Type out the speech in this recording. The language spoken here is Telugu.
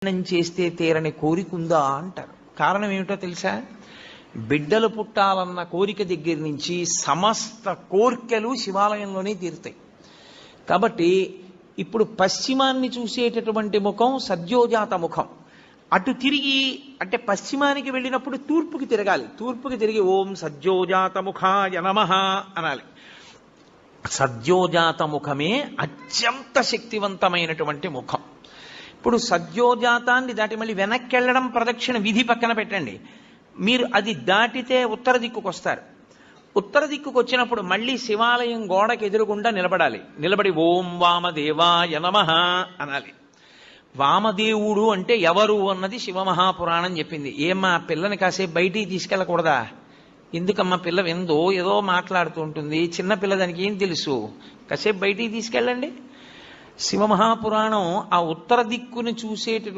చేస్తే తీరని కోరిక ఉందా అంటారు. కారణం ఏమిటో తెలుసా? బిడ్డలు పుట్టాలన్న కోరిక దగ్గర నుంచి సమస్త కోర్కెలు శివాలయంలోనే తీరుతాయి. కాబట్టి ఇప్పుడు పశ్చిమాన్ని చూసేటటువంటి ముఖం సద్యోజాత ముఖం. అటు తిరిగి అంటే పశ్చిమానికి వెళ్ళినప్పుడు తూర్పుకి తిరగాలి. తూర్పుకి తిరిగి ఓం సద్యోజాత ముఖాయ నమః అనాలి. సద్యోజాత ముఖమే అత్యంత శక్తివంతమైనటువంటి ముఖం. ఇప్పుడు సద్యోజాతాన్ని దాటి మళ్ళీ వెనక్కి వెళ్ళడం ప్రదక్షిణ విధి పక్కన పెట్టండి. మీరు అది దాటితే ఉత్తర దిక్కుకు వస్తారు. ఉత్తర దిక్కుకు వచ్చినప్పుడు మళ్ళీ శివాలయం గోడకి ఎదురుగుండా నిలబడాలి. నిలబడి ఓం వామదేవాయ నమః అనాలి. వామదేవుడు అంటే ఎవరు అన్నది శివమహాపురాణం చెప్పింది. ఏమ్మా పిల్లని కాసేపు బయటికి తీసుకెళ్ళకూడదా? ఎందుకమ్మా పిల్ల విందో ఏదో మాట్లాడుతూ ఉంటుంది, చిన్న పిల్ల దానికి ఏం తెలుసు, కాసేపు బయటికి తీసుకెళ్ళండి. శివమహాపురాణం ఆ ఉత్తర దిక్కుని చూసేట